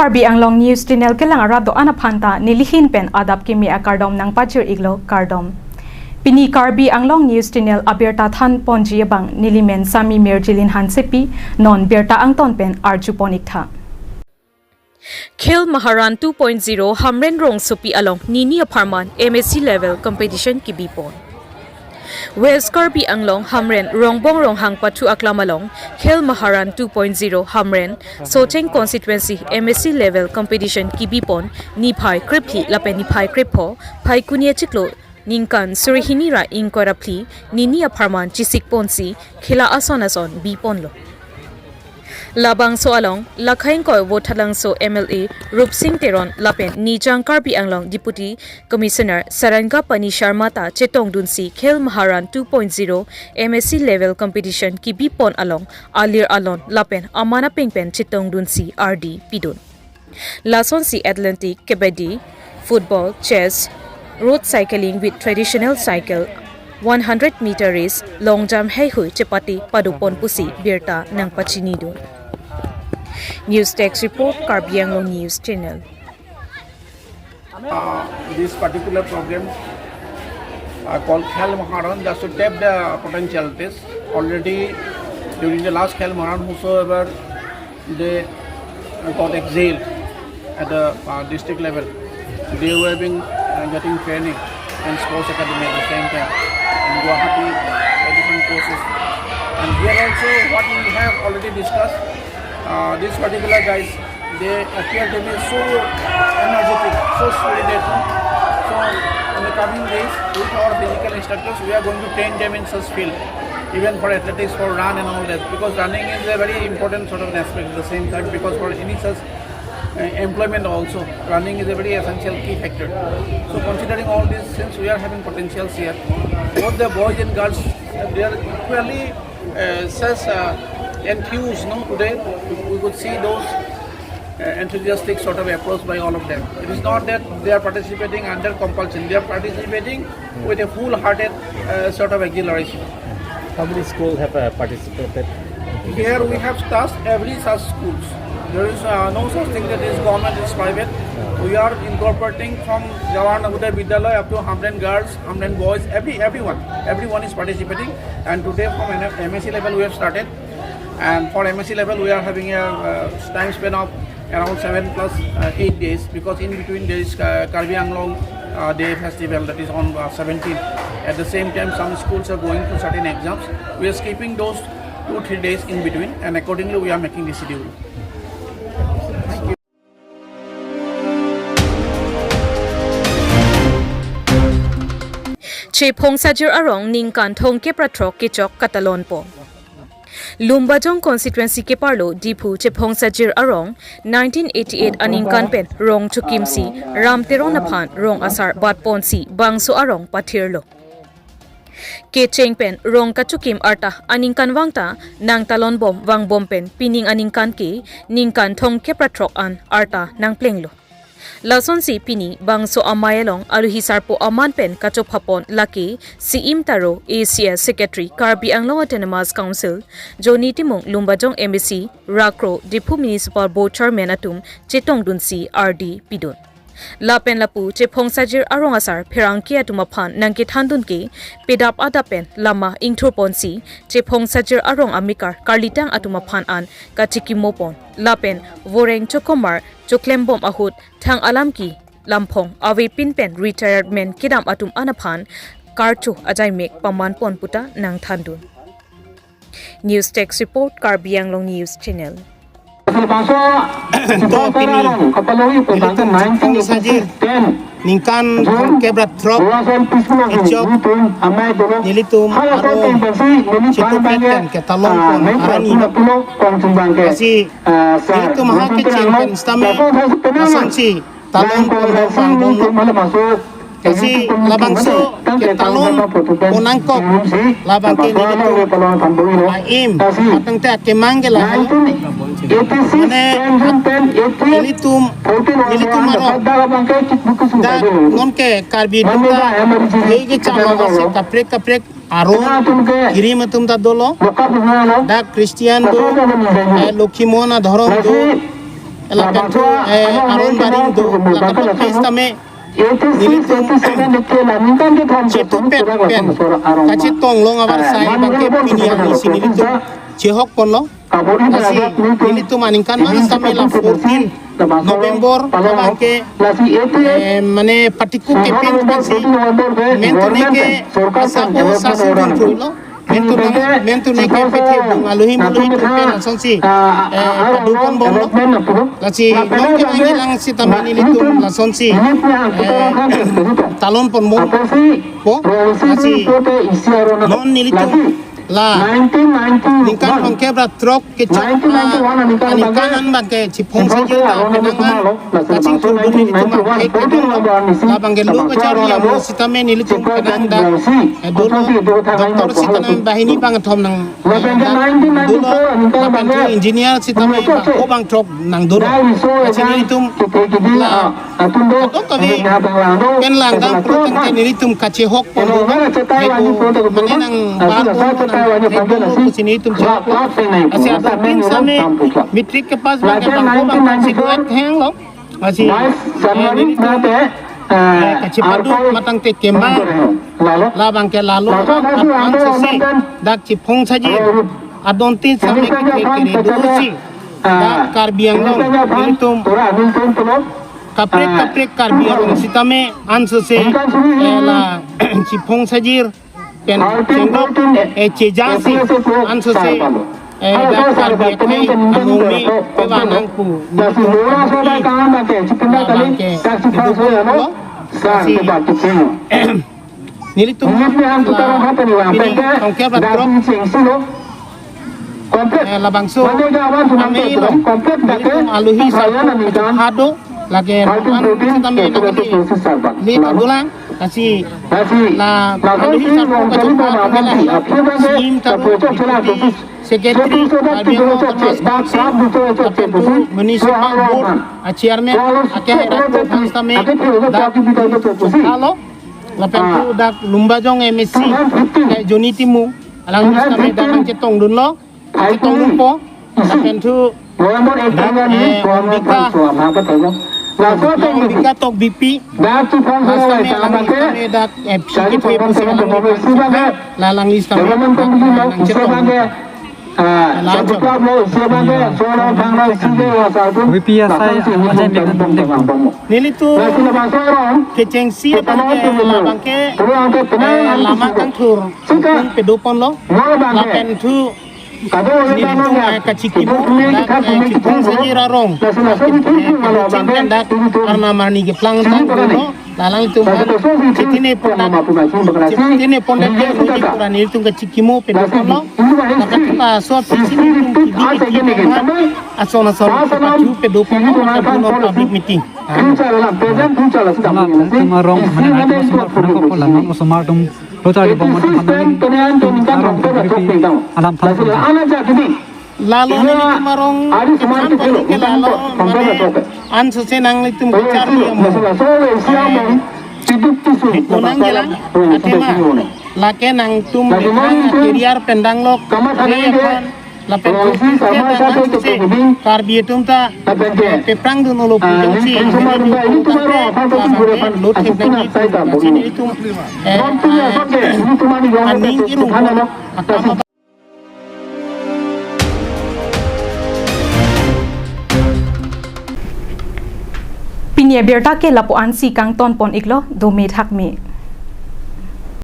Karbi Anglong News Channel ke lang arado ana phanta nilihin pen adap kimi akardom nang pachir iglo kardom. Pini Karbi Anglong News Channel aberta than ponji bang nilimen sami merjilin hansepi non berta angton pen arjuponik tha. Khel Maharan 2.0 Hamren Rong Supi along Nini Aparman MSc level competition ki bipon. West Karbi Anglong Hamren Rongbong Rong Hang Patu Aklamalong Khel Maharan 2.0 Hamren Socheng constituency MSc level competition ki bipon ni phai kriphi lape ni phai kripho phai kunia chiklo Ningkan Surihini ra inkorapli Nini Aparman Chisik Ponsi Khela ason bipon lo. Labang so along Lakhain ko votalang so MLA Rup Singh Teron Lapen Nijang Karbi Anglong Deputy Commissioner Saranga Pani Sharma ta Chetong Dunsi Khel Maharan 2.0 MSc level competition ki bipon along Alir Alon Lapen Amana Pingpen Chetong Dunsi RD Pidun Lason si Atlantic Kabaddi Football Chess Road cycling with traditional cycle 100-meter race long jump hai hui chepati padupon pusi birta nang pachinido. News Text Report Karbi Anglong News Channel. This particular program called Khel Maharan just to tap the potentialities. Already during the last Khel Maharan, whosoever they got exiled at the district level, they were being getting training in sports academy at the same time in Guwahati, different courses. And here also what we have already discussed, these particular guys, they appear to be so energetic, so spirited. So in the coming days, with our physical instructors, we are going to train them in such field, even for athletics, for run and all that, because running is a very important sort of an aspect at the same time, because for any such employment also, running is a very essential key factor. So considering all this, since we are having potentials here, both the boys and girls, they are equally such enthused. Today we could see those enthusiastic sort of approach by all of them. It is not that they are participating under compulsion, they are participating with a full-hearted sort of exhilaration. How many schools have participated? Here we have touched every such schools. There is no such thing that is government, is private. We are incorporating from Jawaharlal Navodaya Vidyalaya up to Hamren girls, Hamren boys, everyone is participating. And today from MSc level we have started. And for MSc level we are having a time span of around 7 plus 8 days, because in between there is Karbi Anglong Day Festival that is on 17th. At the same time some schools are going to certain exams. We are skipping those 2-3 days in between, and accordingly we are making the schedule. Chepong Sajir Arong Ningkan Thong ke Pratrok Kichok Katalon po. Lumbajong constituency ke parlo Dipu Chepong Sajir Arong 1988 Aningkan pen Rong Chukimsi Ram Teronaphan Rong Asar Batponsi Bangso Arong Pathirlo. Ke Chengpen Rong Kachukim Arta Aningkan Wangta Nang Talon Bom Wang Bompen Pining Aningkan ke Ningkan Thong ke Pratrok an Arta Nang Plenglo. Lason si Pini Bangso Amayalong Aluhisar po Aman Pen Kachop Hapon Laki si Imtaro ACS Secretary Karbi Anglong Autonomous Council Joni Timong Lumbajong MSc Rakro Dipu Municipal Board Chairman Atum Chetong Dunsi RD Pidun Lapen Lapu Chepong Sajir Arong Asar Perangki Atumaphan Nangkit Handun ke Pedap Adapen Lama Ingtur Ponsi Chepong Sajir Arong Amikar Karlitang Atumaphan an Kachikimopon Lapen Voreng Chokomar Choklembom Ahut Thang Alamki Lampong Awe Pinpen Retirement Kidam Atum Anaphan Karchu Ajaimek Pamanpon Puta Nang Thandun. News Text Report Karbi Anglong News Channel. Ningkan kebrat trok ejok nilitum arong cetupeten ketalong pon arani kasi nilitum hake cengpen stami asansi talong pon bang kasi labangso ketalong ponangkok labang ke nilitum aim atang te kemanggela mane nilitum arong da nonke Karbi duta hege chama se kaprek arong kiri matum da dolo da Christian do Lokhimona dharom do la pentu aron baring do la katok pestame nilitum cetupet pen kacit tong long awar sai bangke piniang isi nilitum cehok pon lo kasi nilitum aningkan mana sampai la 14 November bangke mane patiku ke pen kasi mentone ke sapo sasun jun lo mentu neke pete bung aluhi muluhi tupen langsung si padukan bom lo lasi long ke lagi lang si tamen nilitum langsung si talon pon bom po lasi non nilitum la ningkan bangke berat truk kecok ningkanan bangke cipong saja tak penangan kacing turun nilitum angke kedong la bangke lu kecari yang si tamen nilitum penang dak dulu doktor si tamen bahini bang thom nang dulu bantu engineer si tamen ko bang truk nang dulu kacing nilitum la dok kami pen langgang proteng nilitum kace hok pon eko menenang baru sini itu masih ada pin sama mitrik ke pas bangke bangko bang si duet hang lo masih ini kacip padu matang te kemang la bangke lalu apang sesi dak cipong saja adontin sampai ke dusi dak karbiang lo itu kaprek karbiang si tame ansese la cipong sajir pen cendok cejasi ansese dak karbi kai anumi pewanang pu nilitum ongke batrok labangso ame lo nilitum aluhi satu hado lagi tambe li padulang kasih la aluhi satu kacau sim tabu sekretari arbiang termasuk municipal board chairman akhirnya kami halo lapan tu dak lumbajong MSC kayak Joni Timu alang kami datang cetong dun lo cetong lumpo lapan tu Bika tok BP kami dak sikit lalang list kami cetong nili tu kecengsi bangke lama kantur pedopon lo lapen tu nili tu kacikimu cipong saja rarong cengken dak karena mani ke plang lo lalang itu citine pondak dia rujuk kurang itu kacikimu pedopon lo lapen kita suap sini asona patu pedopon lo public meeting Tumarong mana semua pernah kau pulang, semua dong. Rotar di bawah alam tanpa. Lalu ni tumarong ke lalu mana ansu senang itu bicara yang punang jalan atema laki nang tum kiriar pendang lok lapen karbiatum ta peprang dun lo pujangsi lot sini itu aning iru Pinia berta ke lapuan si kang ton pon iklo do me thak me